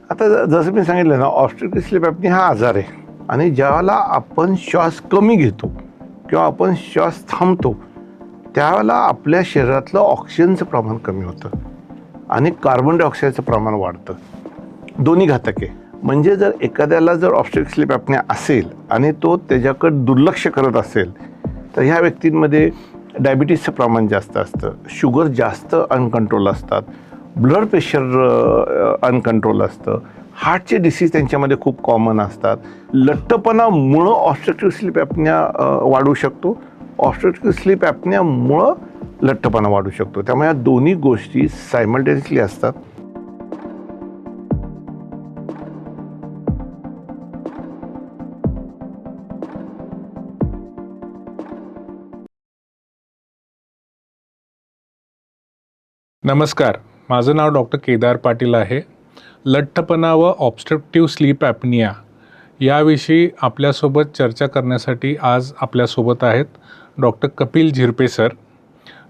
आता जसं मी सांगितलं ना, ऑब्स्ट्रक्टिव्ह स्लीप ॲपनी हा आजार आहे आणि ज्यावेळेला आपण श्वास कमी घेतो किंवा आपण श्वास थांबतो त्यावेळेला आपल्या शरीरातलं ऑक्सिजनचं प्रमाण कमी होतं आणि कार्बन डायऑक्साईडचं प्रमाण वाढतं. दोन्ही घातक आहे. म्हणजे जर एखाद्याला जर ऑब्स्ट्रक्टिव्ह स्लीप ॲपनी असेल आणि तो त्याच्याकडे दुर्लक्ष करत असेल तर ह्या व्यक्तींमध्ये डायबिटीजचं प्रमाण जास्त असतं, शुगर जास्त अनकंट्रोल असतात, ब्लड प्रेशर अनकंट्रोल असतं, हार्टचे डिसीज त्यांच्यामध्ये खूप कॉमन असतात. लठ्ठपणामुळं ऑब्स्ट्रक्टिव्ह स्लीप ॲपन्या वाढू शकतो, ऑब्स्ट्रक्टिव्ह स्लीप ॲपन्यामुळं लठ्ठपणा वाढू शकतो. त्यामुळे या दोन्ही गोष्टी सायमल्टेनियसली असतात. नमस्कार, माझं नाव डॉक्टर केदार पाटील आहे. लठ्ठपणा व ऑब्स्ट्रक्टिव्ह स्लीप ॲपनिया याविषयी आपल्यासोबत चर्चा करण्यासाठी आज आपल्यासोबत आहेत doctor Kapil Zirpe sir.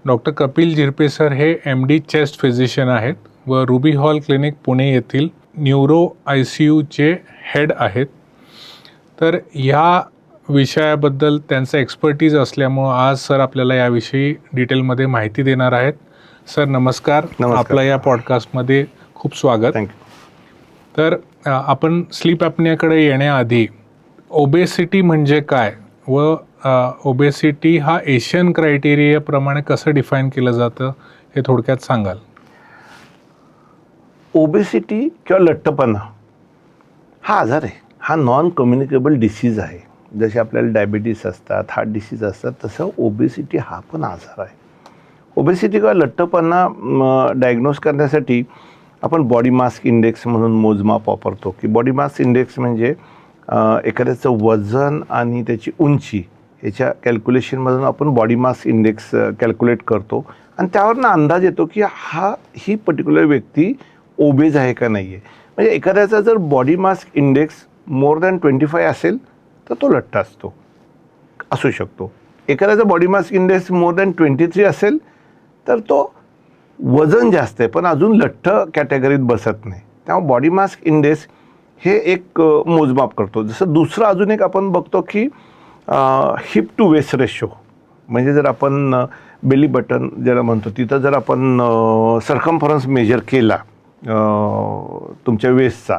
Doctor Kapil Zirpe sir हे MD चेस्ट फिजिशियन आहेत व रुबी हॉल क्लिनिक पुणे येथील न्यूरो ICUचे हेड आहेत. तर ह्या विषयाबद्दल त्यांचं एक्सपर्टीज असल्यामुळं आज सर आपल्याला याविषयी डिटेलमध्ये माहिती देणार आहेत. सर नमस्कार. आपलं या पॉडकास्टमध्ये खूप स्वागत. थँक्यू. तर आपण स्लीप ॲपनियाकडे येण्याआधी ओबेसिटी म्हणजे काय व ओबेसिटी हा एशियन क्रायटेरियाप्रमाणे कसं डिफाईन केलं जातं हे थोडक्यात सांगाल? ओबेसिटी किंवा लठ्ठपणा हा आजार आहे. हा नॉन कम्युनिकेबल डिसीज आहे. जसे आपल्याला डायबिटीस असतात, हार्ट डिसीज असतात, तसं ओबेसिटी हा पण आजार आहे. ओबेसिटी किंवा लठ्ठपणा डायग्नोज करण्यासाठी आपण बॉडी मास इंडेक्स म्हणून मोजमाप वापरतो. की बॉडी मास इंडेक्स म्हणजे एखाद्याचं वजन आणि त्याची उंची ह्याच्या कॅल्क्युलेशनमधून आपण बॉडी मास इंडेक्स कॅल्क्युलेट करतो आणि त्यावरनं अंदाज येतो की ही पर्टिक्युलर व्यक्ती ओबेज आहे का नाही आहे. म्हणजे एखाद्याचा जर body mass index more than 25 असेल तर तो लठ्ठ असू शकतो. एखाद्याचा body mass index more than 23 असेल तर तो वजन जास्त आहे पण अजून लठ्ठ कॅटेगरीत बसत नाही. त्यामुळे बॉडी मास इंडेक्स हे एक मोजमाप करतो. जसं दुसरं अजून एक आपण बघतो की हिप टू वेस्ट रेशो, म्हणजे जर आपण बेली बटन ज्याला म्हणतो तिथं जर आपण सर्कम्फरन्स मेजर केला तुमच्या वेस्टचा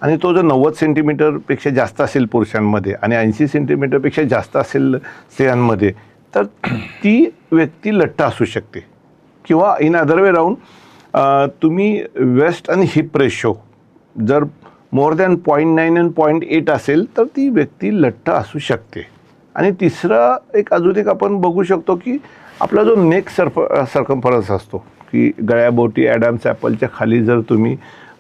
आणि तो जर 90 सेंटीमीटरपेक्षा जास्त असेल पुरुषांमध्ये आणि 80 सेंटीमीटरपेक्षा जास्त असेल स्त्रियांमध्ये तर ती व्यक्ती लठ्ठ असू शकते. किंवा इन अदर वे राऊंड तुम्ही वेस्ट आणि हिप रेशो जर मोर दॅन 0.9 आणि 0.8 असेल तर ती व्यक्ती लठ्ठ असू शकते. आणि तिसरं अजून एक आपण बघू शकतो की आपला जो नेक सर्कम्फरन्स असतो की गळ्याभोवती ॲडम्स ॲपलच्या खाली जर तुम्ही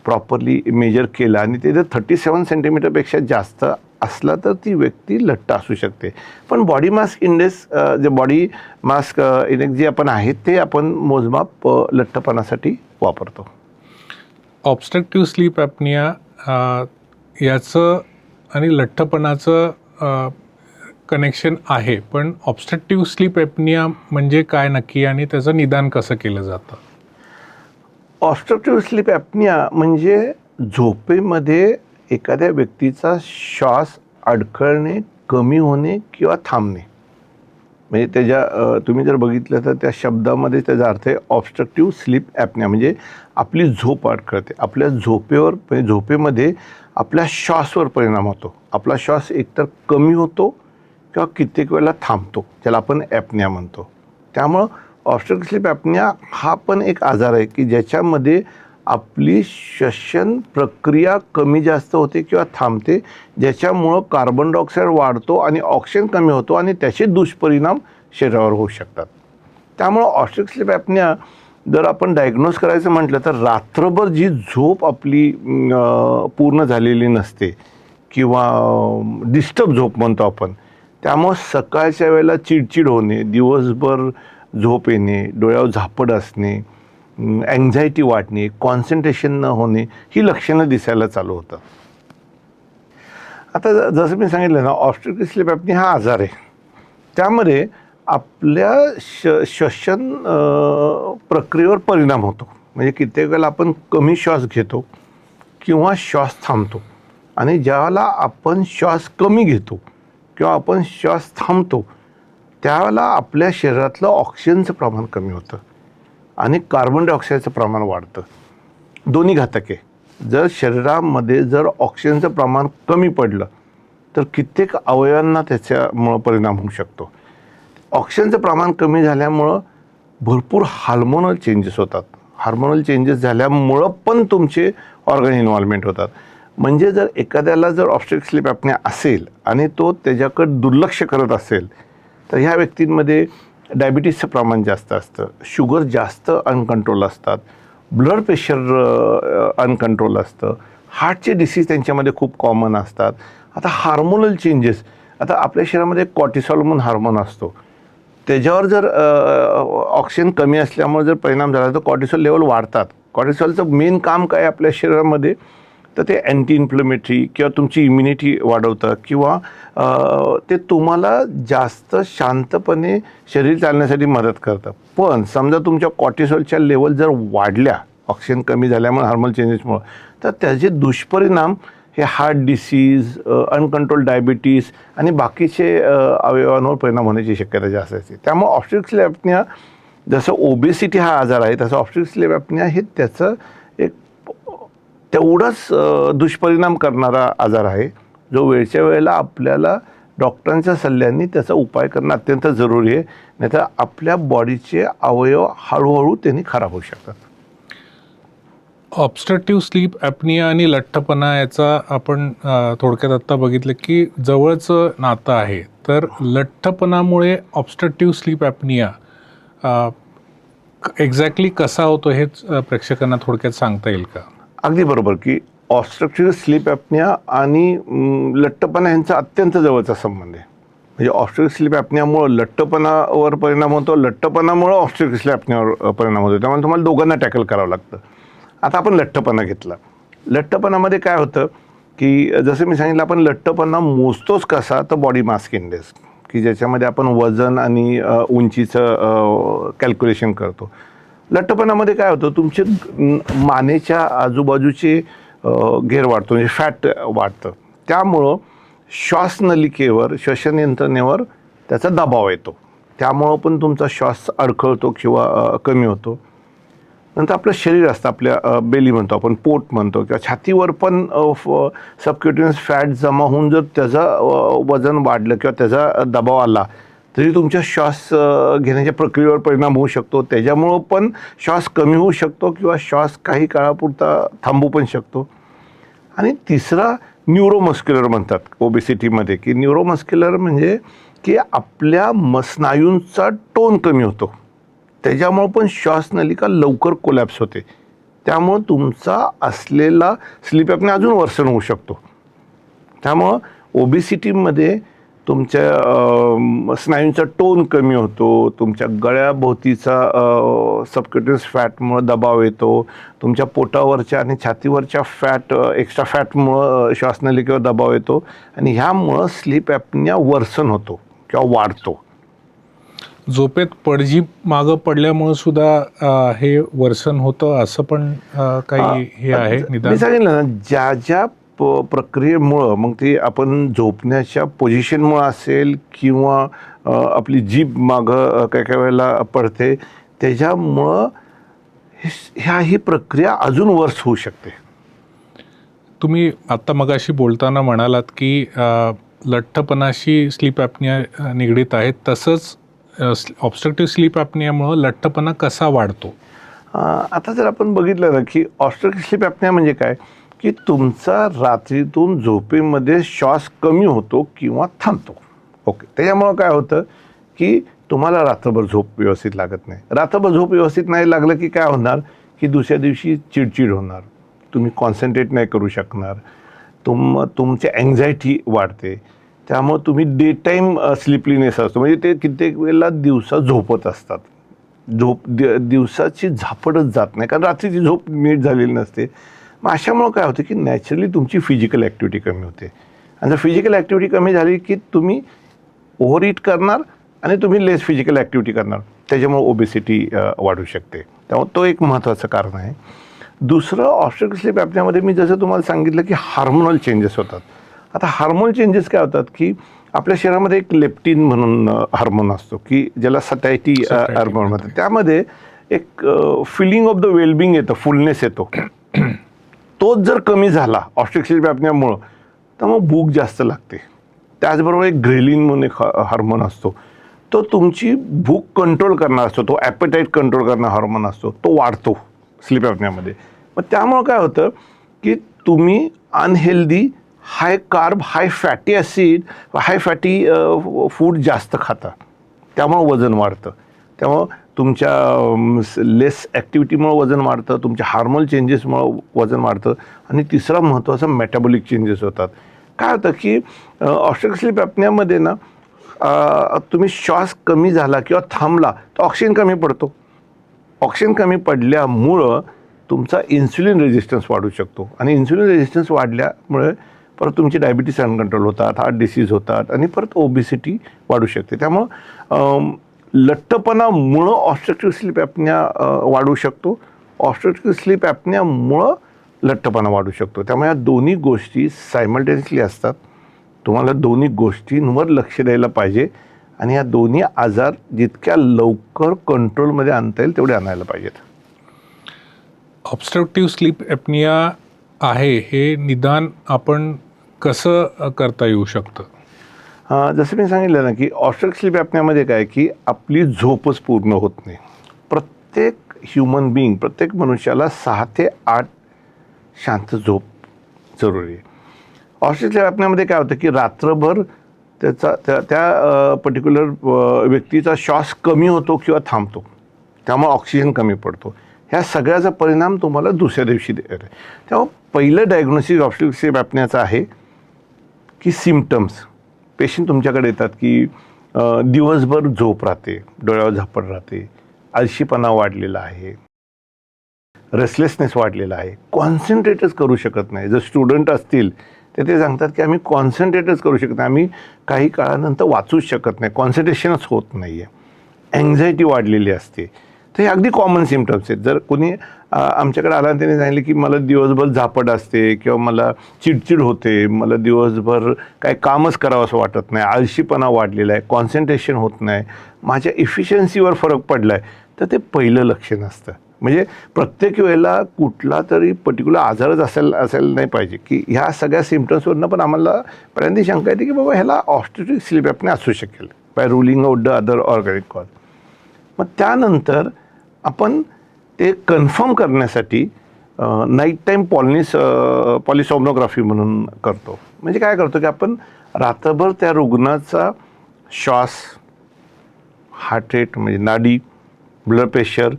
प्रॉपरली मेजर केला आणि ते जर 37 सेंटीमीटरपेक्षा जास्त असला तर ती व्यक्ती लठ्ठ असू शकते. पण body mass index J body mass index J आपण आहेत ते आपण मोजमाप लठ्ठपणासाठी वापरतो. ऑब्स्ट्रक्टिव्ह स्लीप ॲपनिया याचं आणि लठ्ठपणाचं कनेक्शन आहे, पण ऑब्स्ट्रक्टिव्ह स्लीप ॲपनिया म्हणजे काय नक्की आणि त्याचं निदान कसं केलं जातं? ऑब्स्ट्रक्टिव्ह स्लीप ॲपनिया म्हणजे झोपेमध्ये एखाद्या व्यक्तीचा श्वास अडखळणे, कमी होणे किंवा थांबणे. म्हणजे तुम्ही जर बघितलं तर त्या शब्दामध्ये त्याचा अर्थ आहे ऑब्स्ट्रक्टिव्ह स्लीप ॲपनिया म्हणजे आपली झोप अडखळते. आपल्या झोपेवर म्हणजे झोपेमध्ये आपल्या श्वासवर परिणाम होतो. आपला श्वास एकतर कमी होतो किंवा कित्येक वेळेला थांबतो, ज्याला आपण ॲपनिया म्हणतो. त्यामुळं ऑब्स्ट्रक्टिव्ह स्लीप ॲपनिया हा पण एक आजार आहे की ज्याच्यामध्ये आपली श्वसन प्रक्रिया कमी जास्त होते किंवा थांबते, ज्याच्यामुळं कार्बन डायऑक्साईड वाढतो आणि ऑक्सिजन कमी होतो आणि त्याचे दुष्परिणाम शरीरावर होऊ शकतात. त्यामुळं ऑब्स्ट्रक्टिव्ह स्लीप ॲपनिया जर आपण डायग्नोज करायचं म्हटलं तर रात्रभर जी झोप आपली पूर्ण झालेली नसते किंवा डिस्टर्ब झोप म्हणतो आपण, त्यामुळं सकाळच्या वेळेला चिडचिड होणे, दिवसभर झोप येणे, डोळ्यावर झापड असणे, अँझायटी वाढणे, कॉन्सन्ट्रेशन न होणे ही लक्षणं दिसायला चालू होतात. आता जसं मी सांगितलं ना, ऑब्स्ट्रक्टिव्ह स्लीप ॲपनिया हा आजार आहे. त्यामध्ये आपल्या श्वसन प्रक्रियेवर परिणाम होतो. म्हणजे कित्येक वेळेला आपण कमी श्वास घेतो किंवा श्वास थांबतो. आणि ज्यावेळेला आपण श्वास कमी घेतो किंवा आपण श्वास थांबतो त्यावेळेला आपल्या शरीरातलं ऑक्सिजनचं प्रमाण कमी होतं आणि कार्बन डायऑक्साईडचं प्रमाण वाढतं. दोन्ही घातक आहे. जर शरीरामध्ये जर ऑक्सिजनचं प्रमाण कमी पडलं तर कित्येक अवयवांना त्याच्यामुळं परिणाम होऊ शकतो. ऑक्सिजनचं प्रमाण कमी झाल्यामुळं भरपूर हार्मोनल चेंजेस होतात. हार्मोनल चेंजेस झाल्यामुळं पण तुमचे ऑर्गन इन्व्हॉल्वमेंट होतात. म्हणजे जर एखाद्याला जर ऑब्स्ट्रक्टिव्ह स्लीप ॲपनिया असेल आणि तो त्याच्याकडे दुर्लक्ष करत असेल तर ह्या व्यक्तींमध्ये डायबिटीसचं प्रमाण जास्त असतं, शुगर जास्त अनकंट्रोल असतात, ब्लड प्रेशर अनकंट्रोल असतं, हार्टचे डिसीज त्यांच्यामध्ये खूप कॉमन असतात. आता हार्मोनल चेंजेस, आता आपल्या शरीरामध्ये कॉर्टिसॉल म्हणून हार्मोन असतो, त्याच्यावर जर ऑक्सिजन कमी असल्यामुळे जर परिणाम झाला तर कॉर्टिसॉल लेवल वाढतात. कॉर्टिसॉलचं मेन काम काय आपल्या शरीरामध्ये तर ते अँटी इन्फ्लमेटरी किंवा तुमची इम्युनिटी वाढवतं किंवा ते तुम्हाला जास्त शांतपणे शरीर चालण्यासाठी मदत करतं. पण समजा तुमच्या कॉर्टिसॉलच्या लेवल जर वाढल्या ऑक्सिजन कमी झाल्यामुळे हार्मोनल चेंजेसमुळं तर त्याचे दुष्परिणाम हे हार्ट डिसीज, अनकंट्रोल डायबिटीस आणि बाकीचे अवयवांवर परिणाम होण्याची शक्यता जास्त असते. त्यामुळे ऑब्स्ट्रक्टिव्ह स्लीप ॲपनिया जसं ओबेसिटी हा आजार आहे तसं ऑब्स्ट्रक्टिव्ह स्लीप ॲपनिया हे त्याचं एक तेवढाच दुष्परिणाम करणारा आजार आहे जो वेळच्या वेळेला आपल्याला डॉक्टरांच्या सल्ल्याने त्याचा उपाय करणं अत्यंत जरुरी आहे. नाहीतर आपल्या बॉडीचे अवयव हळूहळू त्यांनी खराब होऊ शकतात. ऑब्स्ट्रक्टिव्ह स्लीप ॲपनिया आणि लठ्ठपणा याचा आपण थोडक्यात आत्ता बघितलं की जवळचं नातं आहे. तर लठ्ठपणामुळे ऑब्स्ट्रक्टिव्ह स्लीप ॲपनिया एक्झॅक्टली कसा होतो हेच प्रेक्षकांना थोडक्यात सांगता येईल का? अगदी बरोबर की ऑब्स्ट्रक्टिव्ह स्लीप ॲपनिया आणि लठ्ठपणा यांचा अत्यंत जवळचा संबंध आहे. म्हणजे ऑब्स्ट्रक्टिव्ह स्लीप ॲपनियामुळं लठ्ठपणावर परिणाम होतो, लठ्ठपणामुळं ऑब्स्ट्रक्टिव्ह स्लीप ॲपनियावर परिणाम होतो. त्यामुळे तुम्हाला दोघांना टॅकल करावं लागतं. आता आपण लठ्ठपणा घेतला. लठ्ठपणामध्ये काय होतं की जसं मी सांगितलं आपण लठ्ठपणा मोजतोच कसा तर बॉडी मास इंडेक्स की ज्याच्यामध्ये आपण वजन आणि उंचीचं कॅल्क्युलेशन करतो. लठ्ठपणामध्ये काय होतं तुमचे मानेच्या आजूबाजूचे घेर वाढतो म्हणजे फॅट वाढतं. त्यामुळं श्वासनलिकेवर श्वसन यंत्रणेवर त्याचा दबाव येतो. त्यामुळं पण तुमचा श्वास अडखळतो किंवा कमी होतो. नंतर आपलं शरीर असतं, आपल्या बेली म्हणतो आपण, पोट म्हणतो किंवा छातीवर पण सबक्युटेनियस फॅट जमा होऊन जर त्याचं वजन वाढलं किंवा त्याचा दबाव आला तरी तुमच्या श्वास घेण्याच्या प्रक्रियेवर परिणाम होऊ शकतो. त्याच्यामुळं पण श्वास कमी होऊ शकतो किंवा श्वास काही काळापुरता थांबू पण शकतो. आणि तिसरा न्यूरोमस्क्युलर म्हणतात ओबेसिटीमध्ये की न्यूरोमस्क्युलर म्हणजे की आपल्या स्नायूंचा टोन कमी होतो. त्याच्यामुळं पण श्वासनलिका लवकर कोलॅप्स होते. त्यामुळं तुमचा असलेला स्लीप ॲपनिया अजून वर्सन होऊ शकतो. त्यामुळं ओबेसिटीमध्ये तुमच्या स्नायूंचा टोन कमी होतो, तुमच्या गळ्याभोवतीचा सबक्युटेनियस फॅटमुळं दबाव येतो, तुमच्या पोटावरच्या आणि छातीवरच्या एक्स्ट्रा फॅटमुळं श्वासनलिकेवर दबाव येतो आणि ह्यामुळं स्लीप ॲपनिया वर्सन होतो किंवा वाढतो. झोपेत पडजीप मागं पडल्यामुळे सुद्धा हे वर्सन होतं असं पण काही हे आहे निदान? मी सांगितलं ना, ज्या ज्या प्रक्रियेमुळं मग ते आपण झोपण्याच्या पोझिशनमुळं असेल किंवा आपली जीभ मागं काही काही वेळेला पडते त्याच्यामुळं ही प्रक्रिया अजून वर्स होऊ शकते. तुम्ही आत्ता मगाशी बोलताना म्हणालात की लठ्ठपणाशी स्लीप ॲपनिया निगडीत आहेत, तसंच ऑब्स्ट्रक्टिव्ह स्लीप ॲपनियामुळं लठ्ठपणा कसा वाढतो? आता जर आपण बघितलं ना की ऑब्स्ट्रक्टिव्ह स्लीप ॲपनिया म्हणजे काय की तुमचा रात्रीतून झोपेमध्ये श्वास कमी होतो किंवा थांबतो. ओके, त्याच्यामुळं काय होतं की तुम्हाला रात्रभर झोप व्यवस्थित लागत नाही. रात्रभर झोप व्यवस्थित नाही लागलं की काय होणार की दुसऱ्या दिवशी चिडचिड होणार, तुम्ही कॉन्सन्ट्रेट नाही करू शकणार, तुमची अँझायटी वाढते. त्यामुळं तुम्ही डे टाईम स्लिपलीनेस असतो म्हणजे ते कित्येक वेळेला दिवसा झोपत असतात. दिवसाची झापडच जात नाही कारण रात्रीची झोप नीट झालेली नसते. मग अशामुळं काय होतं की नॅचरली तुमची फिजिकल ॲक्टिव्हिटी कमी होते आणि जर फिजिकल ॲक्टिव्हिटी कमी झाली की तुम्ही ओव्हर ईट करणार आणि तुम्ही लेस फिजिकल ॲक्टिव्हिटी करणार, त्याच्यामुळे ओबेसिटी वाढू शकते. त्यामुळे तो एक महत्त्वाचं कारण आहे. दुसरं ऑब्स्ट्रक्टिव्ह स्लीप ॲपनियामध्ये मी जसं तुम्हाला सांगितलं की हार्मोनल चेंजेस होतात. आता हार्मोनल चेंजेस काय होतात की आपल्या शरीरामध्ये एक लेप्टिन म्हणून हार्मोन असतो की ज्याला सटायटी हार्मोन म्हणतात. त्यामध्ये एक फिलिंग ऑफ द वेलबिंग येतं, फुलनेस येतो. तोच जर कमी झाला ऑब्स्ट्रक्टिव्ह स्लीप ॲपनियामुळं तर मग भूक जास्त लागते. त्याचबरोबर एक ग्रेलिन म्हणून एक हार्मोन असतो, तो तुमची भूक कंट्रोल करणार असतो, तो ॲपेटाईट कंट्रोल करणारा हार्मोन असतो, तो वाढतो स्लीप ॲपनियामध्ये. मग त्यामुळं काय होतं की तुम्ही अनहेल्दी हाय कार्ब, हाय फॅटी ॲसिड, हाय फॅटी फूड जास्त खाता, त्यामुळं वजन वाढतं. त्यामुळं तुमच्या लेस ॲक्टिव्हिटीमुळं वजन वाढतं, तुमच्या हार्मोनल चेंजेसमुळं वजन वाढतं. आणि तिसरा महत्त्वाचा मेटाबॉलिक चेंजेस होतात. काय होतं की ऑब्स्ट्रक्टिव्ह स्लीप ॲपनियामध्ये ना तुम्ही श्वास कमी झाला किंवा थांबला तर ऑक्सिजन कमी पडतो. ऑक्सिजन कमी पडल्यामुळं तुमचा इन्सुलिन रेझिस्टन्स वाढू शकतो आणि इन्सुलिन रेझिस्टन्स वाढल्यामुळे परत तुमची डायबिटीस अनकंट्रोल होतात, हार्ट डिसीज होतात आणि परत ओबेसिटी वाढू शकते. त्यामुळं लठ्ठपणामुळं ऑब्स्ट्रक्टिव्ह स्लीप ॲपनिया वाढू शकतो, ऑब्स्ट्रक्टिव्ह स्लीप ॲपनियामुळं लठ्ठपणा वाढू शकतो. त्यामुळे या दोन्ही गोष्टी सायमल्टेनियसली असतात. तुम्हाला दोन्ही गोष्टींवर लक्ष द्यायला पाहिजे आणि या दोन्ही आजार जितक्या लवकर कंट्रोलमध्ये आणता येईल तेवढे आणायला पाहिजेत. ऑब्स्ट्रक्टिव्ह स्लीप ॲपनिया आहे हे निदान आपण कसं करता येऊ शकतं? जसं मी सांगितलं ना की ऑब्स्ट्रक्टिव्ह स्लीप ॲपनियामध्ये काय की आपली झोपच पूर्ण होत नाही. प्रत्येक ह्युमन बिईंग, प्रत्येक मनुष्याला 6 ते 8 शांत झोप जरुरी आहे. ऑब्स्ट्रक्टिव्ह स्लीप ॲपनियामध्ये काय होतं की रात्रभर त्या पर्टिक्युलर व्यक्तीचा श्वास कमी होतो किंवा थांबतो, त्यामुळे ऑक्सिजन कमी पडतो. ह्या सगळ्याचा परिणाम तुम्हाला दुसऱ्या दिवशी येतो. त्यामुळे पहिलं डायग्नोसिस ऑब्स्ट्रक्टिव्ह स्लीप ॲपनियाचं आहे की सिम्पटम्स. पेशंट तुमच्याकडे येतात की दिवसभर झोप राहते, डोळ्यावर झापड राहते, आळशीपणा वाढलेला आहे, रेस्टलेसनेस वाढलेला आहे, कॉन्सन्ट्रेटच करू शकत नाही. जर स्टुडंट असतील तर ते सांगतात की आम्ही कॉन्सन्ट्रेटच करू शकत नाही, आम्ही काही काळानंतर वाचूच शकत नाही, कॉन्सन्ट्रेशनच होत नाही आहे, अँझायटी वाढलेली असते. तर हे अगदी कॉमन सिम्पटम्स आहेत. जर कोणी आमच्याकडे आला आणि त्याने सांगितलं की मला दिवसभर झापड असते किंवा मला चिडचिड होते, मला दिवसभर काही कामच करावं असं वाटत नाही, आळशीपणा वाढलेला आहे, कॉन्सन्ट्रेशन होत नाही, माझ्या इफिशियन्सीवर फरक पडला आहे, तर ते पहिलं लक्षण असतं. म्हणजे प्रत्येक वेळेला कुठला तरी पर्टिक्युलर आजारच असायला नाही पाहिजे की ह्या सगळ्या सिम्पटम्सवरनं पण आम्हाला पहिल्यांदा शंका येते की बाबा ह्याला ऑब्स्ट्रक्टिव्ह स्लीप ॲपनिया असू शकेल by ruling out the other organic cause. मग त्यानंतर आपण ते कन्फर्म करण्यासाठी नाईट टाईम पॉलिसॉम्नोग्राफी म्हणून करतो. म्हणजे काय करतो की आपण रात्रभर त्या रुग्णाचा श्वास, हार्ट रेट म्हणजे नाडी, ब्लड प्रेशर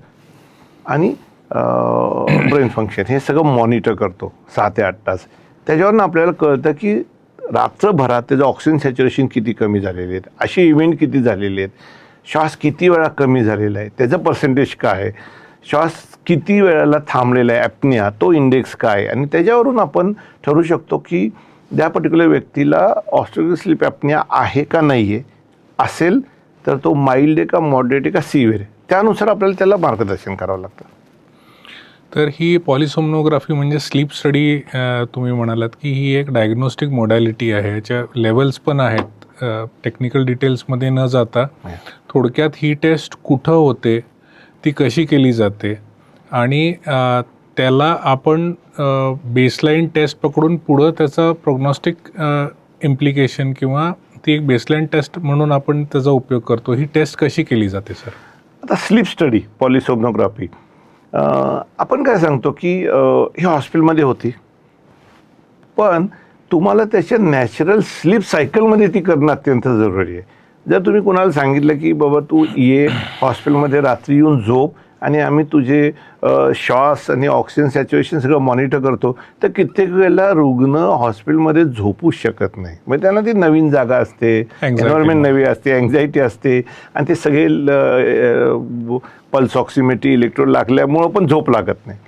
आणि ब्रेन फंक्शन हे सगळं मॉनिटर करतो 6 ते 8 तास. त्याच्यावरून आपल्याला कळतं की रात्रभरात त्याचं ऑक्सिजन सॅच्युरेशन किती कमी झालेले आहेत, असे इव्हेंट किती झालेले आहेत, श्वास किती वेळा कमी झालेला आहे, त्याचं पर्सेंटेज काय आहे, श्वास किती वेळाला थांबलेला आहे ॲपनिया, तो इंडेक्स काय, आणि त्याच्यावरून आपण ठरवू शकतो की त्या पर्टिक्युलर व्यक्तीला ऑब्स्ट्रक्टिव्ह स्लीप ॲपनिया आहे का नाही आहे. असेल तर तो माइल्ड आहे का मॉडरेट आहे का सिव्हिअर आहे, त्यानुसार आपल्याला त्याला मार्गदर्शन करावं लागतं. तर ही पॉलिसोम्नोग्राफी म्हणजे स्लीप स्टडी तुम्ही म्हणालात की ही एक डायग्नोस्टिक मोडॅलिटी आहे, ह्याच्या लेवल्स पण आहेत. टेक्निकल डिटेल्समध्ये न जाता थोडक्यात ही टेस्ट कुठं होते, ती कशी केली जाते आणि त्याला आपण बेसलाईन टेस्ट पकडून पुढं त्याचा प्रोग्नॉस्टिक इम्प्लिकेशन किंवा ती एक बेसलाईन टेस्ट म्हणून आपण त्याचा उपयोग करतो. ही टेस्ट कशी केली जाते सर? आता स्लीप स्टडी पॉलिसोम्नोग्राफी आपण काय सांगतो की ही हॉस्पिटलमध्ये होती, पण तुम्हाला त्याच्या नॅचरल स्लीप सायकलमध्ये ती करणं अत्यंत जरुरी आहे. जर तुम्ही कोणाला सांगितलं की बाबा तू ये हॉस्पिटलमध्ये रात्री येऊन झोप आणि आम्ही तुझे श्वास आणि ऑक्सिजन सॅच्युरेशन सगळं मॉनिटर करतो, तर कित्येक वेळेला रुग्ण हॉस्पिटलमध्ये झोपूच शकत नाही. म्हणजे त्यांना ती नवीन जागा असते, एन्व्हायरमेंट नवी असते, अँझायटी असते आणि ते सगळे पल्स ऑक्सिमेट्री, इलेक्ट्रोड लागल्यामुळं पण झोप लागत नाही.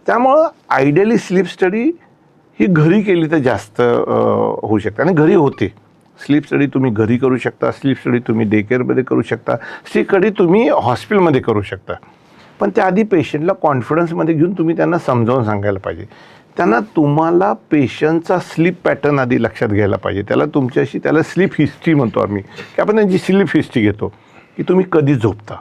त्यामुळं आयडियली स्लीप स्टडी ही घरी केली तर जास्त होऊ शकते आणि घरी होते. स्लीप स्टडी तुम्ही घरी करू शकता, स्लीप स्टडी तुम्ही डे केअरमध्ये करू शकता, स्लीप स्टडी तुम्ही हॉस्पिटलमध्ये करू शकता. पण त्याआधी पेशंटला कॉन्फिडन्समध्ये घेऊन तुम्ही त्यांना समजावून सांगायला पाहिजे. त्यांना तुम्हाला पेशंटचा स्लीप पॅटर्न आधी लक्षात घ्यायला पाहिजे. त्याला स्लीप हिस्ट्री म्हणतो आम्ही, की आपण त्यांची स्लीप हिस्ट्री घेतो, की तुम्ही कधी झोपता,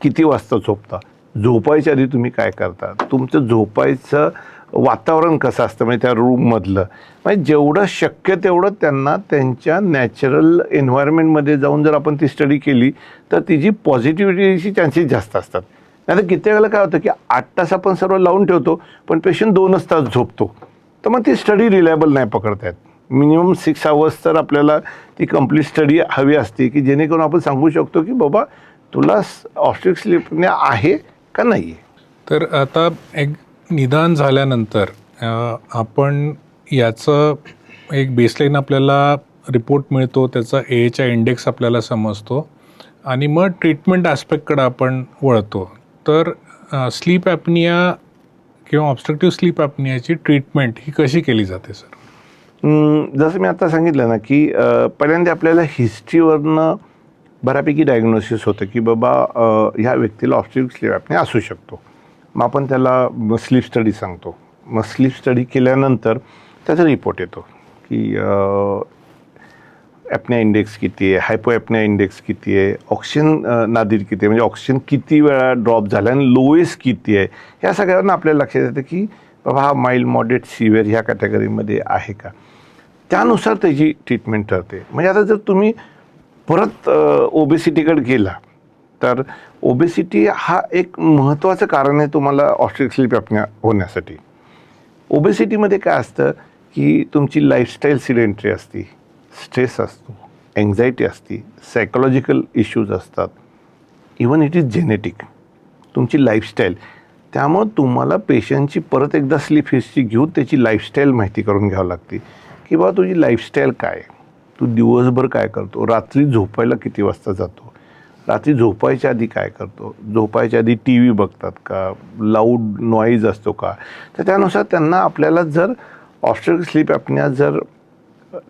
किती वाजता झोपता, झोपायच्या आधी तुम्ही काय करता, तुमचं झोपायचं वातावरण कसं असतं, म्हणजे त्या रूममधलं, म्हणजे जेवढं शक्य तेवढं त्यांना त्यांच्या नॅचरल एन्व्हायरमेंटमध्ये जाऊन जर आपण ती स्टडी केली तर तिची पॉझिटिव्हिटीची चान्सेस जास्त असतात. नाही तर कित्येक वेळेला काय होतं की 8 तास आपण सर्व लावून ठेवतो पण पेशंट 2च तास झोपतो, तर मग ती स्टडी रिलायबल नाही पकडता येत. मिनिमम 6 आवर्स तर आपल्याला ती कंप्लीट स्टडी हवी असते, की जेणेकरून आपण सांगू शकतो की बाबा तुला ऑब्स्ट्रक्टिव्ह स्लीप आहे का नाही आहे. तर आता एक निदान झाल्यानंतर आपण याचं एक बेसलाईन आपल्याला रिपोर्ट मिळतो, त्याचा एचा इंडेक्स आपल्याला समजतो आणि मग ट्रीटमेंट ॲस्पेक्टकडे आपण वळतो. तर स्लीप ॲपनिया किंवा ऑब्स्ट्रक्टिव्ह स्लीप ॲपनियाची ट्रीटमेंट ही कशी केली जाते सर? जसं मी आता सांगितलं ना की पहिल्यांदा आपल्याला हिस्ट्रीवरनं बऱ्यापैकी डायग्नोसिस होतं की बाबा ह्या व्यक्तीला ऑब्स्ट्रक्टिव्ह स्लीप ॲपनिया असू शकतो. मग आपण त्याला स्लीप स्टडी सांगतो. मग स्लीप स्टडी केल्यानंतर त्याचा रिपोर्ट येतो की ॲपनिया इंडेक्स किती आहे, हायपो ॲपनिया इंडेक्स किती आहे, ऑक्सिजन नादीर किती आहे, म्हणजे ऑक्सिजन किती वेळा ड्रॉप झाला आणि लोएस्ट किती आहे, ह्या सगळ्यांना आपल्याला लक्षात येतं की बाबा हा माइल्ड मॉडरेट सिव्हिअर ह्या कॅटेगरीमध्ये आहे का. त्यानुसार त्याची ट्रीटमेंट ठरते. म्हणजे आता जर तुम्ही परत ओबेसिटीकडे गेला तर ओबेसिटी हा एक महत्त्वाचं कारण आहे तुम्हाला ऑब्स्ट्रक्टिव्ह स्लीप ॲपनिया होण्यासाठी. ओबेसिटीमध्ये काय असतं की तुमची लाईफस्टाईल सिडेंटरी असते, स्ट्रेस असतो, एन्झायटी असते, सायकोलॉजिकल इश्यूज असतात, इवन इट इज जेनेटिक, तुमची लाईफस्टाईल. त्यामुळं तुम्हाला पेशंटची परत एकदा स्लीप हिस्ट्री घेऊन त्याची लाईफस्टाईल माहिती करून घ्यावं लागते की बाबा तुझी लाईफस्टाईल काय आहे, तू दिवसभर काय करतो, रात्री झोपायला किती वाजता जातो, रात्री झोपायच्या आधी काय करतो, झोपायच्या आधी टी व्ही बघतात का, लाऊड नॉईज असतो का. तर त्यानुसार त्यांना आपल्याला जर ऑब्स्ट्रक्टिव्ह स्लीप ॲपनिया जर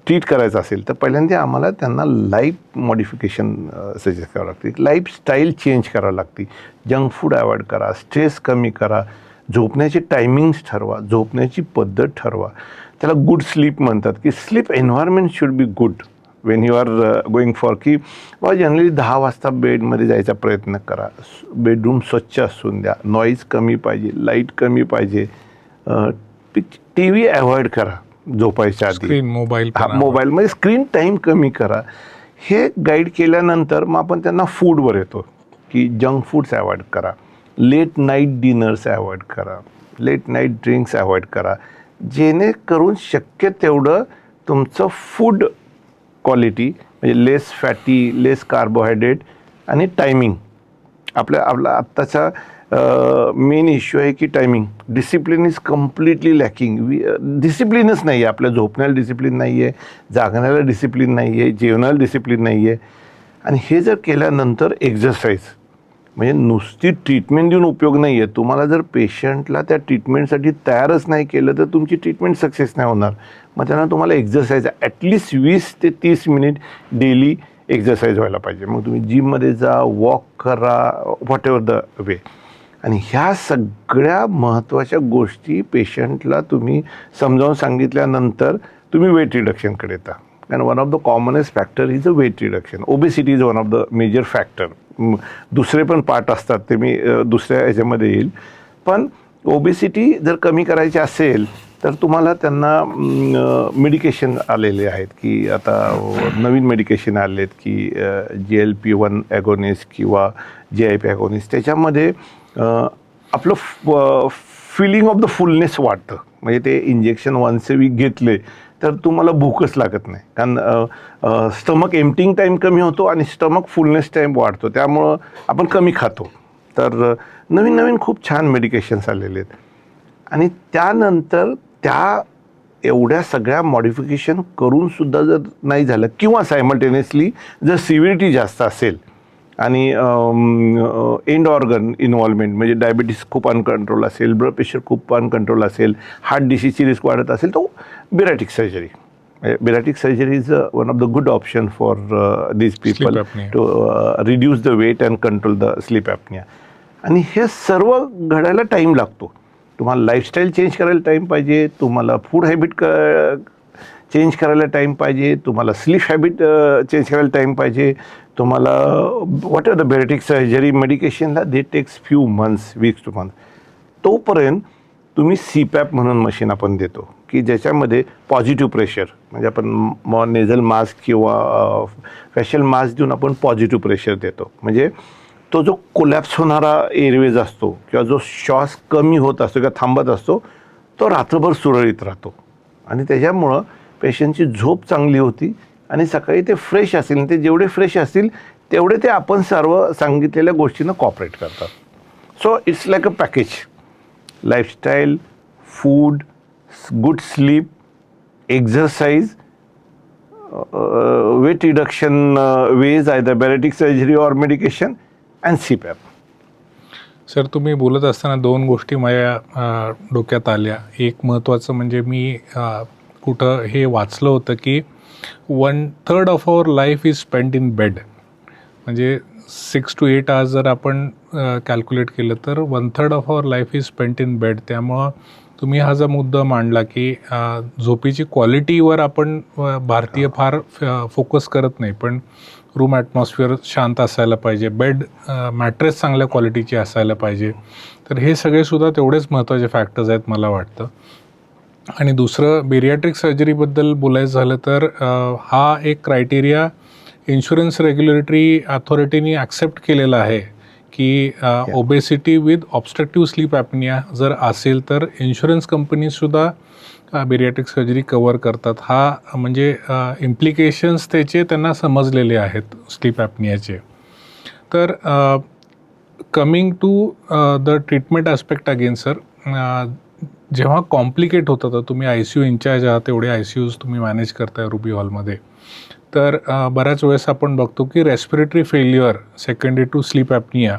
ट्रीट करायचं असेल तर पहिल्यांदा आम्हाला त्यांना लाईफ मॉडिफिकेशन सजेस्ट करावं लागते, लाईफस्टाईल चेंज करावं लागते. जंक फूड अवॉइड करा, स्ट्रेस कमी करा, झोपण्याचे टायमिंग्स ठरवा, झोपण्याची पद्धत ठरवा. त्याला गुड स्लीप म्हणतात की sleep environment should be good when you are going for, की बाबा जनरली 10 वाजता बेडमध्ये जायचा प्रयत्न करा, बेडरूम स्वच्छ असून द्या, नॉईज कमी पाहिजे, लाईट कमी पाहिजे, टी व्ही अवॉइड करा झोपायच्या आधी, मोबाईलमध्ये स्क्रीन टाईम कमी करा. हे गाईड केल्यानंतर मग आपण त्यांना फूडवर येतो की जंक फूड्स अवॉइड करा, लेट नाईट डिनर्स अवॉइड करा, लेट नाईट ड्रिंक्स अवॉइड करा, जेणेकरून शक्य तेवढं तुमचं फूड क्वालिटी म्हणजे लेस फॅटी, लेस कार्बोहायड्रेट आणि टायमिंग. आपला आत्ताचा मेन इश्यू आहे की timing. Discipline is completely lacking. डिसिप्लिनच नाही आहे, आपल्या झोपण्याला डिसिप्लिन नाही आहे, जागण्याला डिसिप्लिन नाही आहे, जेवणाला डिसिप्लिन नाही आहे. आणि हे जर केल्यानंतर एक्झरसाईज, म्हणजे नुसती ट्रीटमेंट देऊन उपयोग नाही आहे. तुम्हाला जर पेशंटला त्या ट्रीटमेंटसाठी तयारच नाही केलं तर तुमची ट्रीटमेंट सक्सेस नाही होणार. मग त्यांना तुम्हाला एक्झरसाईज ॲटलिस्ट 20 ते 30 मिनिट डेली एक्झरसाईज व्हायला पाहिजे. मग तुम्ही जिममध्ये जा, वॉक करा, व्हॉट एव्हर द वे. आणि ह्या सगळ्या महत्त्वाच्या गोष्टी पेशंटला तुम्ही समजावून सांगितल्यानंतर तुम्ही वेट रिडक्शनकडे येता. कारण one of the commonest factor is a weight reduction. Obesity is one of the major factor. दुसरे पण पार्ट असतात ते मी दुसऱ्या ह्याच्यामध्ये येईल. पण ओबेसिटी जर कमी करायची असेल तर तुम्हाला त्यांना मेडिकेशन आलेले आहेत की आता नवीन मेडिकेशन आले आहेत की GLP-1 ॲगोनिस्ट किंवा GIP ॲगोनिस्ट. त्याच्यामध्ये आपलं फिलिंग ऑफ द फुलनेस वाढतं. म्हणजे ते इंजेक्शन वन्स अ वीक घेतले तर तुम्हाला भूकच लागत नाही, कारण स्टमक एम्प्टिंग टाईम कमी होतो आणि स्टमक फुलनेस टाईम वाढतो, त्यामुळं आपण कमी खातो. तर नवीन नवीन खूप छान मेडिकेशन्स आलेले आहेत. आणि त्यानंतर त्या एवढ्या सगळ्या मॉडिफिकेशन करूनसुद्धा जर नाही झालं किंवा सायमल्टेनियसली जर सिव्हिरिटी जास्त असेल आणि एंड ऑर्गन इन्व्हॉल्वमेंट म्हणजे डायबिटीस खूप अनकंट्रोल असेल, ब्लड प्रेशर खूप अनकंट्रोल असेल, हार्ट डिसीजची रिस्क वाढत असेल, तर bariatric surgery. Bariatric surgery is one of the good option for these people to reduce the weight and control the sleep apnea. आणि हे सर्व घडायला टाईम लागतो. तुम्हाला लाईफस्टाईल चेंज करायला टाईम पाहिजे, तुम्हाला फूड हॅबिट चेंज करायला टाईम पाहिजे, तुम्हाला स्लीप हॅबिट चेंज करायला टाईम पाहिजे, तुम्हाला what are the bariatric surgery मेडिकेशनला they takes few months, weeks to month. तोपर्यंत तुम्ही CPAP म्हणून मशीन आपण देतो की ज्याच्यामध्ये पॉझिटिव्ह प्रेशर, म्हणजे आपण नेझल मास्क किंवा फॅशियल मास्क देऊन आपण पॉझिटिव्ह प्रेशर देतो. म्हणजे तो जो कोलॅप्स होणारा एअरवेज असतो किंवा जो श्वास कमी होत असतो किंवा थांबत असतो तो रात्रभर सुरळीत राहतो आणि त्याच्यामुळं पेशंटची झोप चांगली होती आणि सकाळी ते फ्रेश असतील. ते जेवढे फ्रेश असतील तेवढे ते आपण सर्व सांगितलेल्या गोष्टींना कॉपरेट करतात. So it's like a package. Lifestyle, food, good sleep, exercise, weight reduction ways either bariatric surgery or medication and CPAP. Sir, तुम्ही बोलत असताना दोन गोष्टी माझ्या डोक्यात आल्या. एक महत्त्वाचं म्हणजे मी कुठं हे वाचलं होतं की 1/3 of our life is spend in bed. म्हणजे 6 to 8 hours जर आपण कॅल्क्युलेट केलं तर 1/3 of our life is spent in bed. त्यामुळं तुम्ही हा जो मुद्दा मांडला की झोपेची क्वालिटीवर आपण भारतीय फार फोकस करत नाही, पण रूम ॲटमॉस्फिअर शांत असायला पाहिजे, बेड मॅट्रेस चांगल्या क्वालिटीची असायला पाहिजे. तर हे सगळेसुद्धा तेवढेच महत्त्वाचे फॅक्टर्स आहेत मला वाटतं. आणि दुसरं बेरियाट्रिक सर्जरीबद्दल बोलायचं झालं तर हा एक क्रायटेरिया इन्शुरन्स रेग्युलेटरी अथॉरिटीनी ॲक्सेप्ट केलेला आहे की obesity with obstructive sleep apnea जर असेल तर इन्शुरन्स कंपनीसुद्धा बेरियाट्रिक सर्जरी कवर करतात. हा म्हणजे इम्प्लिकेशन्स त्याचे त्यांना समजलेले आहेत स्लीप ॲपनियाचे. तर coming to the treatment aspect again sir, जेव्हा कॉम्प्लिकेट होतं तर तुम्ही ICU इन्चार्ज आहात, तेवढे ICUज तुम्ही मॅनेज करताय रुबी हॉलमध्ये. तर बऱ्याच वेळेस आपण बघतो की respiratory failure secondary to sleep apnoea,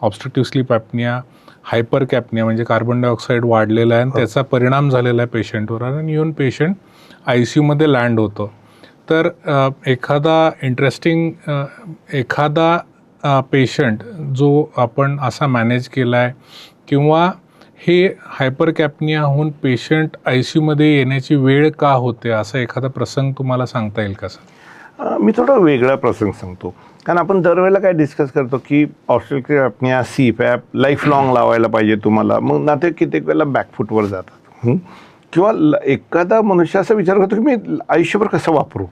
obstructive sleep apnoea, hypercapnia म्हणजे कार्बन डायऑक्साईड वाढलेला आहे आणि त्याचा परिणाम झालेला आहे पेशंटवर आणि येऊन पेशंट ICUमध्ये लँड होतं. तर एखादा पेशंट जो आपण असा मॅनेज केला आहे किंवा हे हायपर कॅपनियाहून पेशंट ICUमध्ये येण्याची वेळ का होते, असा एखादा प्रसंग तुम्हाला सांगता येईल का सर? मी थोडा वेगळा प्रसंग सांगतो. कारण आपण दरवेळेला काय डिस्कस करतो की obstructive apnea, CPAP life long लावायला पाहिजे तुम्हाला. मग नाते कित्येक वेळेला बॅकफूटवर जातात किंवा एखादा मनुष्य असा विचार करतो की मी आयुष्यभर कसं वापरू.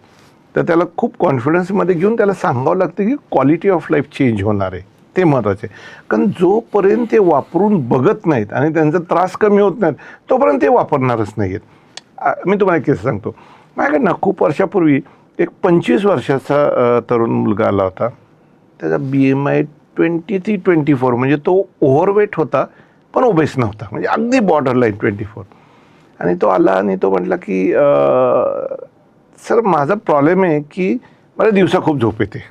तर त्याला खूप कॉन्फिडन्समध्ये घेऊन त्याला सांगावं लागतं की क्वालिटी ऑफ लाईफ चेंज होणार आहे. ते महत्त्वाचे. कारण जोपर्यंत ते वापरून बघत नाहीत आणि त्यांचा त्रास कमी होत नाहीत तोपर्यंत ते वापरणारच नाही आहेत. मी तुम्हाला एक केस सांगतो. माझ्याकडे ना खूप वर्षापूर्वी एक 25 वर्षाचा तरुण मुलगा आला होता. त्याचा BMI 23-24, म्हणजे तो ओव्हरवेट होता पण ओबेस नव्हता, म्हणजे अगदी बॉर्डरलाईन 24. आणि तो आला आणि तो म्हटला की सर माझा प्रॉब्लेम आहे की मला दिवसा खूप झोप येते.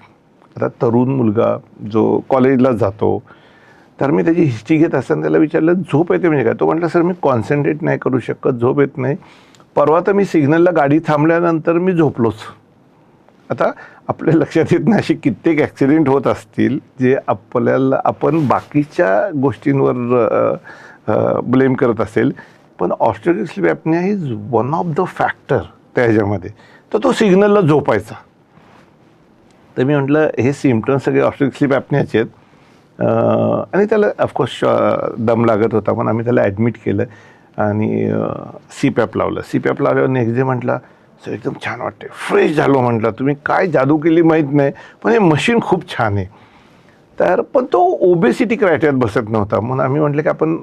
आता तरुण मुलगा जो कॉलेजला जातो, तर मी त्याची हिस्ट्री घेत असताना त्याला विचारलं झोप येते म्हणजे काय. तो म्हटला सर मी कॉन्सन्ट्रेट नाही करू शकत, झोप येत नाही. परवा तर मी सिग्नलला गाडी थांबल्यानंतर मी झोपलोच. आता आपल्या लक्षात येत नाही असे कित्येक ॲक्सिडेंट होत असतील जे आपण बाकीच्या गोष्टींवर ब्लेम करत असेल, पण obstructive sleep apnoea is one of the factor त्याच्यामध्ये. तर तो सिग्नलला झोपायचा. तर मी म्हटलं हे सिम्पटम्स सगळे ऑब्स्ट्रक्टिव्ह स्लीप ॲपनियाचे आहेत. आणि त्याला ऑफकोर्स दम लागत होता, पण आम्ही त्याला ॲडमिट केलं आणि CPAP लावलं. CPAP लावल्यावर नेक्स्ट डे म्हटला सर एकदम छान वाटते, फ्रेश झालो. म्हटलं तुम्ही काय जादू केली माहीत नाही, पण हे मशीन खूप छान आहे. तर पण तो ओबेसिटी क्रायटेरियात बसत नव्हता. म्हणून आम्ही म्हटलं की आपण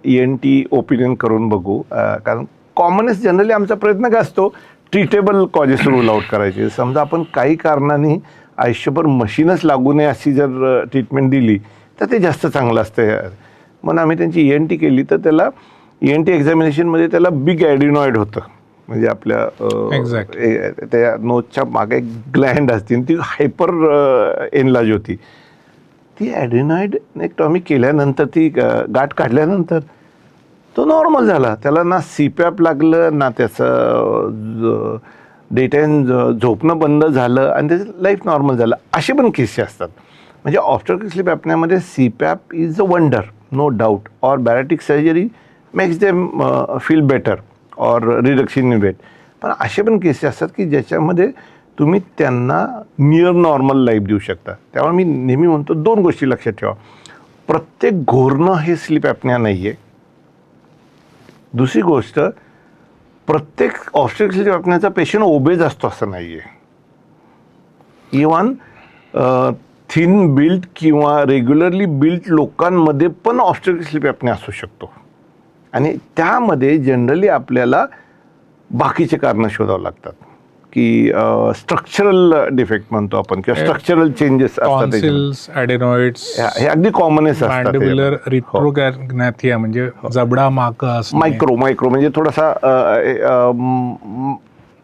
ENT ओपिनियन करून बघू. कारण कॉमनेस्ट जनरली आमचा प्रयत्न काय असतो ट्रीटेबल कॉजेस रूल आउट करायचे. समजा आपण काही कारणाने आयुष्यभर मशीनच लागू नये अशी जर ट्रीटमेंट दिली तर ते जास्त चांगलं असतं. म्हणून आम्ही त्यांची ENT केली. तर त्याला ENT एक्झामिनेशनमध्ये त्याला बिग ॲडिनॉइड होतं. म्हणजे आपल्या त्या नोजच्या मागे एक ग्लँड असते ती हायपर एनलार्ज होती. ती ॲडिनॉइडनेक्टॉमी केल्यानंतर ती गाठ काढल्यानंतर तो नॉर्मल झाला. त्याला ना CPAP लागलं ना त्याचं डे टाईम झोपणं बंद झालं आणि त्याचं लाईफ नॉर्मल झालं. असे पण केसेस असतात. म्हणजे ऑब्स्ट्रक्टिव्ह स्लीप ॲपनियामध्ये CPAP is a wonder, no doubt, और bariatric surgery makes them feel better और रिडक्शन इन वेट. पण असे पण केसेस असतात की ज्याच्यामध्ये तुम्ही त्यांना नियर नॉर्मल लाईफ देऊ शकता. त्यामुळे मी नेहमी म्हणतो 2 गोष्टी लक्षात ठेवा. प्रत्येक घोरणं हे स्लीप ॲपनिया नाही आहे. दुसरी गोष्ट, प्रत्येक ऑब्स्ट्रक्टिव्ह स्लीप ॲपनियाचा पेशंट ओबेज असतो असं नाही आहे. इवन थिन बिल्ट किंवा रेग्युलरली बिल्ट लोकांमध्ये पण ऑब्स्ट्रक्टिव्ह स्लीप ॲपनिया असू शकतो आणि त्यामध्ये जनरली आपल्याला बाकीचे कारणं शोधावं लागतात की स्ट्रक्चरल डिफेक्ट म्हणतो आपण किंवा स्ट्रक्चरल चेंजेस असतात. टॉन्सिल्स, ॲडेनॉइड्स, हे अगदी कॉमनच असतात. मॅन्डिब्युलर रिट्रोगॅग्नॅथिया म्हणजे जबडा मागं असणे, मायक्रो म्हणजे थोडासा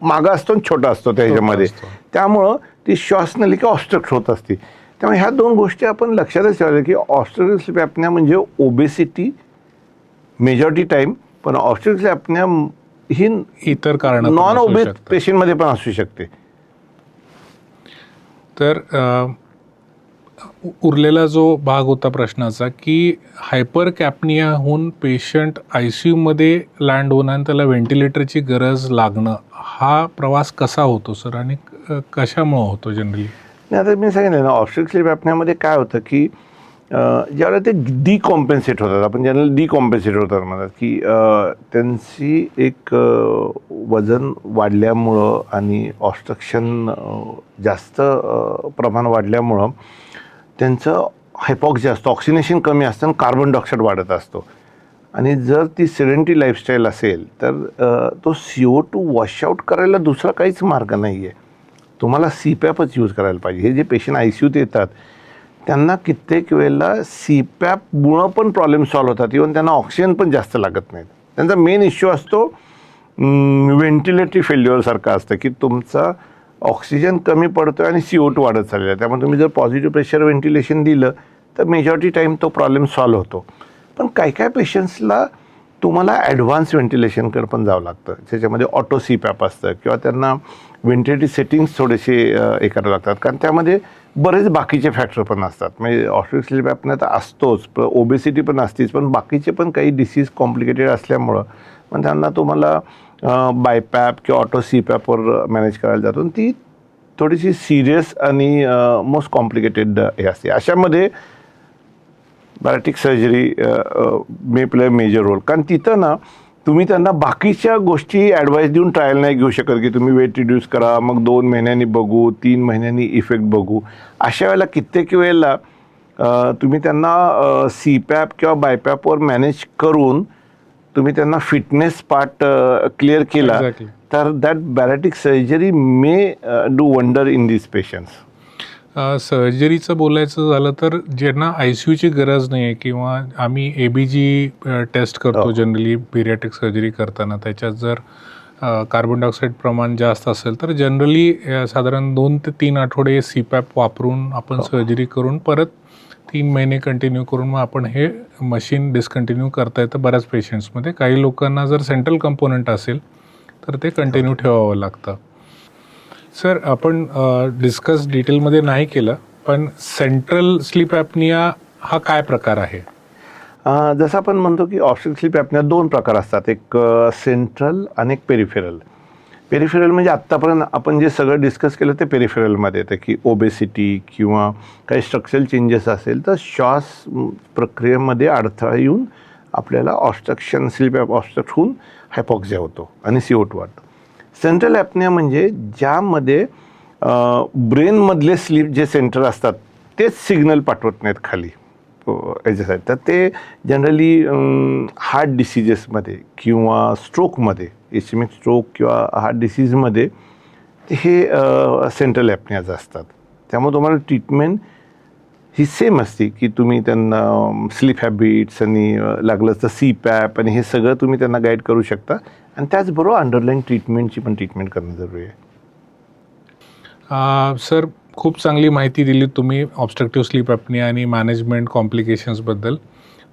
मागा असतो आणि छोटा असतो त्याच्यामध्ये, त्यामुळं ती श्वास नली की ऑब्स्ट्रक्ट होत असते. त्यामुळे ह्या 2 गोष्टी आपण लक्षातच ठेवायला की ऑब्स्ट्रक्टिव्ह स्लीप ॲपनिया म्हणजे ओबेसिटी मेजॉरिटी टाईम, पण ऑब्स्ट्रक्टिव्ह स्लीप ॲपनिया ही इतर कारण नॉन ओबेस पेशंटमध्ये पण असू शकते. तर उरलेला जो भाग होता प्रश्नाचा की हायपर कॅपनियाहून पेशंट ICUमध्ये लँड होणं आणि त्याला व्हेंटिलेटरची गरज लागणं, हा प्रवास कसा होतो सर आणि कशामुळं होतो जनरली? नाही, आता मी सांगितलं ना, ऑब्स्ट्रक्टिव्ह स्लीप ॲपनियामध्ये काय होतं की ज्यावेळेला ते डिकॉम्पेन्सेट होतात, आपण जनरल डिकॉम्पेन्सेट होतात म्हणतात की त्यांची एक वजन वाढल्यामुळं आणि ऑब्स्ट्रक्शन जास्त प्रमाण वाढल्यामुळं त्यांचं हायपॉक्सिया असतं, ऑक्सिनेशन कमी असतं आणि कार्बन डायऑक्साईड वाढत असतो. आणि जर ती सेडेंटरी लाईफस्टाईल असेल तर तो CO2 वॉशआउट करायला दुसरा काहीच मार्ग नाही आहे. तुम्हाला CPAPच यूज करायला पाहिजे. हे जे पेशंट ICUत येतात त्यांना कित्येक वेळेला CPAPमुळं पण प्रॉब्लेम सॉल्व्ह होतात. इव्हन त्यांना ऑक्सिजन पण जास्त लागत नाहीत. त्यांचा मेन इश्यू असतो व्हेंटिलेटरी फेल्युअरसारखा असतं की तुमचा ऑक्सिजन कमी पडतो आहे आणि CO2 वाढत चाललेला आहे. त्यामुळे तुम्ही जर पॉझिटिव्ह प्रेशर व्हेंटिलेशन दिलं तर मेजॉरिटी टाईम तो प्रॉब्लेम सॉल्व्ह होतो. पण काही पेशंट्सला तुम्हाला ॲडव्हान्स व्हेंटिलेशनकडे पण जावं लागतं, ज्याच्यामध्ये ऑटो CPAP असतं किंवा त्यांना व्हेंटिलेटरी सेटिंग्स थोडेसे हे करावे लागतात, कारण त्यामध्ये बरेच बाकीचे फॅक्टर पण असतात. म्हणजे ऑब्स्ट्रक्टिव्ह स्लीप ॲपनिया तर असतोच, ओबेसिटी पण असतेच, पण बाकीचे पण काही डिसीज कॉम्प्लिकेटेड असल्यामुळं पण त्यांना तुम्हाला बायपॅप किंवा ऑटो CPAPवर मॅनेज करायला जातो आणि ती थोडीशी सिरियस आणि मोस्ट कॉम्प्लिकेटेड हे असते. अशामध्ये bariatric surgery may play major role, कारण तिथं ना तुम्ही त्यांना बाकीच्या गोष्टी ॲडवाईस देऊन ट्रायल नाही घेऊ शकत की तुम्ही वेट रिड्यूस करा, मग 2 महिन्यांनी बघू, 3 महिन्यांनी इफेक्ट बघू. अशा वेळेला कित्येक वेळेला तुम्ही त्यांना CPAP किंवा बायपॅपवर मॅनेज करून तुम्ही त्यांना फिटनेस पार्ट क्लिअर केला तर that bariatric surgery may do wonder in this patients. सर्जरीचं बोलायचं झालं तर ज्यांना ICUची गरज नाही आहे किंवा आम्ही ABG टेस्ट करतो जनरली पिरियाट्रिक सर्जरी करताना, त्याच्यात जर कार्बन डायऑक्साईड प्रमाण जास्त असेल तर जनरली साधारण 2 ते 3 आठवडे CPAP वापरून आपण सर्जरी करून परत 3 महिने कंटिन्यू करून मग आपण हे मशीन डिस्कंटिन्यू करता येतं बऱ्याच पेशंट्समध्ये. काही लोकांना जर सेंट्रल कंपोनंट असेल तर ते कंटिन्यू ठेवावं लागतं. सर, आपण डिस्कस डिटेलमध्ये नाही केलं, पण सेंट्रल स्लीप ॲपनिया हा काय प्रकार आहे? जसं आपण म्हणतो की ऑब्स्ट्रक्टिव्ह स्लीप ॲपनिया 2 प्रकार असतात, एक सेंट्रल आणि एक पेरिफेरल. पेरिफेरल म्हणजे आत्तापर्यंत आपण जे सगळं डिस्कस केलं ते पेरिफेरलमध्ये येतं की ओबेसिटी किंवा काही स्ट्रक्चरल चेंजेस असेल तर श्वास प्रक्रियेमध्ये अडथळा येऊन आपल्याला ऑब्स्ट्रक्शन स्लीप ऑब्स्ट्रक्ट होऊन हायपॉक्सिया होतो आणि CO2 वाढतो. सेंट्रल ॲपनिया म्हणजे ज्यामध्ये ब्रेनमधले स्लीप जे सेंटर असतात तेच सिग्नल पाठवत नाहीत खाली याच्यासाठी, तर ते जनरली हार्ट डिसिजेसमध्ये किंवा स्ट्रोकमध्ये, इस्केमिक स्ट्रोक किंवा हार्ट डिसीजमध्ये हे सेंट्रल ॲपनियाज असतात. त्यामुळे तुम्हाला ट्रीटमेंट ही सेम असते की तुम्ही त्यांना स्लीप हॅबिट्स आणि लागलं तर CPAP आणि हे सगळं तुम्ही त्यांना गाईड करू शकता आणि त्याचबरोबर अंडरलाईन ट्रीटमेंटची पण ट्रीटमेंट करणं जरुरी आहे. सर, खूप चांगली माहिती दिली तुम्ही ऑब्स्ट्रक्टिव्ह स्लीप ॲपनिया आणि मॅनेजमेंट कॉम्प्लिकेशन्सबद्दल.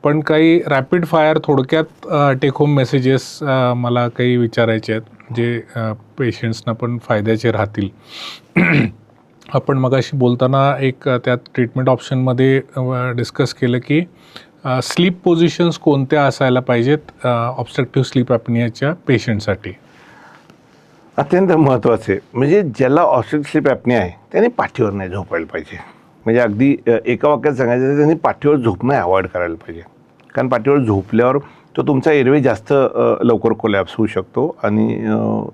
पण काही रॅपिड फायर थोडक्यात टेक होम मेसेजेस मला काही विचारायचे आहेत जे पेशंट्सना पण फायद्याचे राहतील. आपण मगाशी बोलताना एक त्यात ट्रीटमेंट ऑप्शनमध्ये डिस्कस केलं की स्लीप पोझिशन्स कोणत्या असायला पाहिजेत ऑब्स्ट्रक्टिव्ह स्लीप ॲपनियाच्या पेशंटसाठी? अत्यंत महत्त्वाचे म्हणजे ज्याला ऑब्स्ट्रक्टिव्ह स्लीप ॲपनिया आहे त्याने पाठीवर नाही झोपायला पाहिजे. म्हणजे अगदी एका वाक्यात सांगायचं तर त्यांनी पाठीवर झोपणं अवॉइड करायला पाहिजे. कारण पाठीवर झोपल्यावर तो तुमचा एअरवे जास्त लवकर कोलॅप्स होऊ शकतो आणि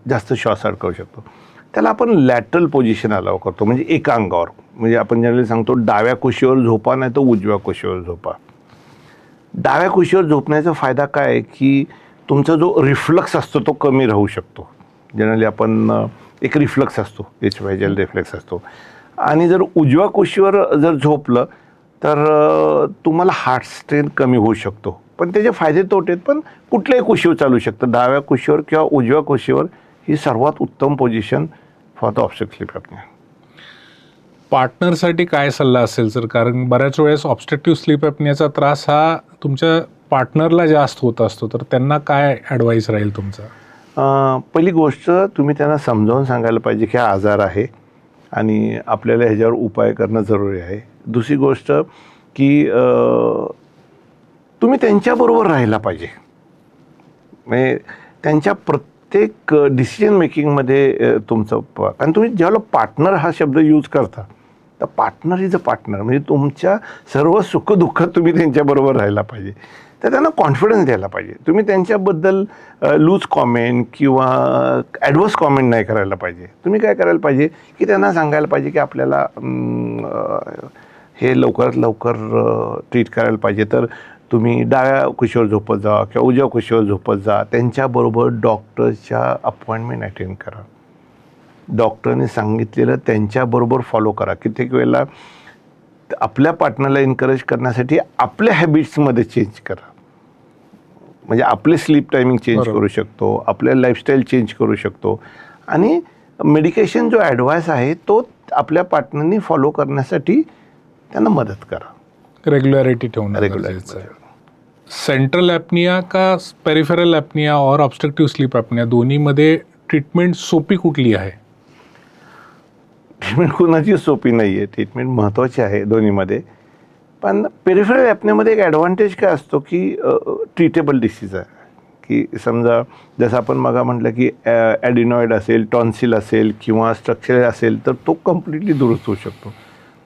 जास्त श्वास अडकवू शकतो. त्याला आपण लॅटरल पोझिशन अलाव करतो, म्हणजे एका अंगावर. म्हणजे आपण जनरली सांगतो डाव्या कुशीवर झोपा नाही तर उजव्या कुशीवर झोपा. डाव्या कुशीवर झोपण्याचा फायदा काय आहे की तुमचा जो रिफ्लक्स असतो तो कमी राहू शकतो. जनरली आपण एक रिफ्लक्स असतो, एचवायजल रिफ्लेक्स असतो. आणि जर उजव्या कुशीवर जर झोपलं तर तुम्हाला हार्ट स्ट्रेन कमी होऊ शकतो. पण त्याचे फायदे तोटे आहेत, पण कुठल्याही कुशीवर चालू शकतं. डाव्या कुशीवर किंवा उजव्या कुशीवर ही सर्वात उत्तम position for the obstructive sleep apnoea. पार्टनरसाठी काय सल्ला असेल सर? कारण बऱ्याच वेळेस ऑब्स्ट्रक्टिव्ह स्लीप ॲपनियाचा त्रास हा तुमच्या पार्टनरला जास्त होत असतो, तर त्यांना काय ॲडवाईस राहील तुमचा? पहिली गोष्ट तुम्ही त्यांना समजावून सांगायला पाहिजे की हा आजार आहे आणि आपल्याला ह्याच्यावर उपाय करणं जरुरी आहे. दुसरी गोष्ट की तुम्ही त्यांच्याबरोबर राहायला पाहिजे. म्हणजे त्यांच्या प्रत्येक डिसिजन मेकिंगमध्ये तुमचं कारण तुम्ही ज्यावेळेला पार्टनर हा शब्द यूज करता तर पार्टनर इज अ पार्टनर. म्हणजे तुमच्या सर्व सुखदुःखात तुम्ही त्यांच्याबरोबर राहायला पाहिजे. तर त्यांना कॉन्फिडन्स द्यायला पाहिजे. तुम्ही त्यांच्याबद्दल लूज कॉमेंट किंवा ॲडव्हर्स कॉमेंट नाही करायला पाहिजे. तुम्ही काय करायला पाहिजे की त्यांना सांगायला पाहिजे की आपल्याला हे लवकरात लवकर ट्रीट करायला पाहिजे. तर तुम्ही डाव्या कुशीवर झोपत जा किंवा उजव्या कुशीवर झोपत जा. त्यांच्याबरोबर डॉक्टरच्या अपॉइंटमेंट अटेंड करा. डॉक्टरने सांगितलेलं त्यांच्याबरोबर फॉलो करा. कित्येक वेळेला आपल्या पार्टनरला एन्करेज करण्यासाठी आपल्या हॅबिट्समध्ये चेंज करा. म्हणजे आपले स्लीप टायमिंग चेंज करू शकतो, आपल्या लाईफस्टाईल चेंज करू शकतो. आणि मेडिकेशन जो ॲडवाईस आहे तो आपल्या पार्टनरनी फॉलो करण्यासाठी त्यांना मदत करा. रेग्युलॅरिटी ठेवणं गरजेचं आहे. सेंट्रल ॲपनिया का पेरिफेरल ॲपनिया और ऑब्स्ट्रक्टिव्ह स्लीप ॲपनिया दोन्हीमध्ये ट्रीटमेंट सोपी कुठली आहे? ट्रीटमेंट कोणाची सोपी नाही आहे. ट्रीटमेंट महत्त्वाची आहे दोन्हीमध्ये. पण पेरिफेरल ॲपनियामध्ये एक ॲडव्हान्टेज काय असतो की ट्रीटेबल डिसीज आहे. की समजा जसं आपण मग म्हटलं की ॲडिनॉइड असेल, टॉन्सिल असेल किंवा स्ट्रक्चर असेल तर तो कम्प्लिटली दुरुस्त होऊ शकतो.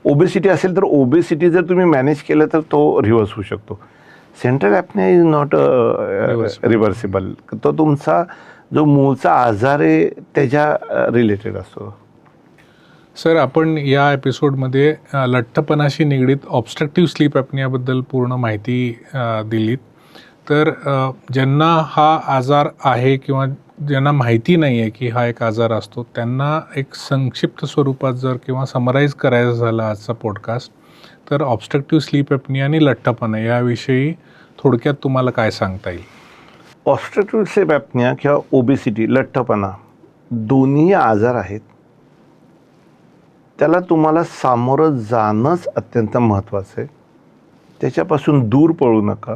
ओबेसिटी असेल तर ओबेसिटी जर तुम्ही मॅनेज केलं तर तो रिव्हर्स होऊ शकतो. Central apnoea is not reversible. तो तुमचा जो मूळचा आजार आहे त्याच्या रिलेटेड असतो. सर, आपण या एपिसोडमध्ये लठ्ठपणाशी निगडीत ऑब्स्ट्रक्टिव्ह स्लीप ॲपनियाबद्दल पूर्ण माहिती दिलीत. तर ज्यांना हा आजार आहे किंवा ज्यांना माहिती नाही आहे की हा एक आजार असतो त्यांना एक संक्षिप्त स्वरूपात जर किंवा समराईज करायचं झालं आजचा पॉडकास्ट तर ऑब्स्ट्रक्टिव्ह स्लीप ॲपनिया आणि लठ्ठपणा याविषयी थोडक्यात तुम्हाला काय सांगता येईल? ऑब्स्ट्रक्टिव्ह स्लीप ॲपनिया किंवा ओबेसिटी, लठ्ठपणा दोन्ही आजार आहेत. त्याला तुम्हाला सामोरं जाणंच अत्यंत महत्त्वाचं आहे. त्याच्यापासून दूर पळू नका.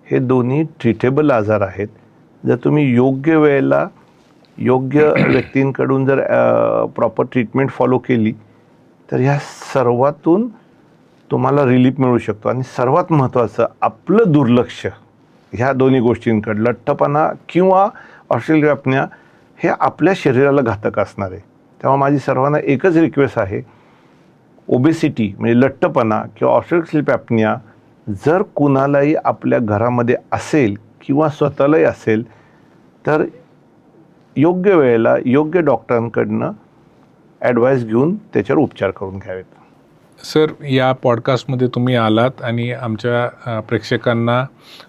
हे दोन्ही ट्रीटेबल आजार आहेत. जर तुम्ही योग्य वेळेला योग्य व्यक्तींकडून जर प्रॉपर ट्रीटमेंट फॉलो केली तर ह्या सर्वातून तुम्हाला रिलीफ मिळू शकतो. आणि सर्वात महत्त्वाचं आपलं दुर्लक्ष ह्या दोन्ही गोष्टींकडं, लठ्ठपणा किंवा ऑब्स्ट्रक्टिव्ह ॲपनिया, हे आपल्या शरीराला घातक असणार आहे. तेव्हा माझी सर्वांना एकच रिक्वेस्ट आहे, ओबेसिटी म्हणजे लठ्ठपणा किंवा ऑब्स्ट्रक्टिव्ह स्लीप ॲपनिया जर कुणालाही आपल्या घरामध्ये असेल किंवा स्वतःलाही असेल तर योग्य वेळेला योग्य डॉक्टरांकडनं ॲडवाईस घेऊन त्याच्यावर उपचार करून घ्यावेत. सर, या पॉडकास्टमध्ये तुम्ही आलात आणि आमच्या प्रेक्षकांना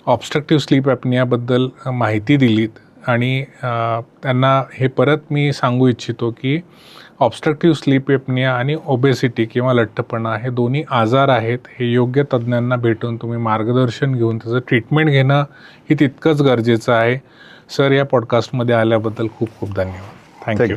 ऑब्स्ट्रक्टिव्ह स्लीप ॲपनियाबद्दल माहिती दिलीत आणि त्यांना हे परत मी सांगू इच्छितो की ऑब्स्ट्रक्टिव्ह स्लीप ॲपनिया आणि ओबेसिटी किंवा लठ्ठपणा हे दोन्ही आजार आहेत. हे योग्य तज्ज्ञांना भेटून तुम्ही मार्गदर्शन घेऊन त्याचं ट्रीटमेंट घेणं ही तितकंच गरजेचं आहे. सर, या पॉडकास्टमध्ये आल्याबद्दल खूप खूप धन्यवाद. थँक्यू.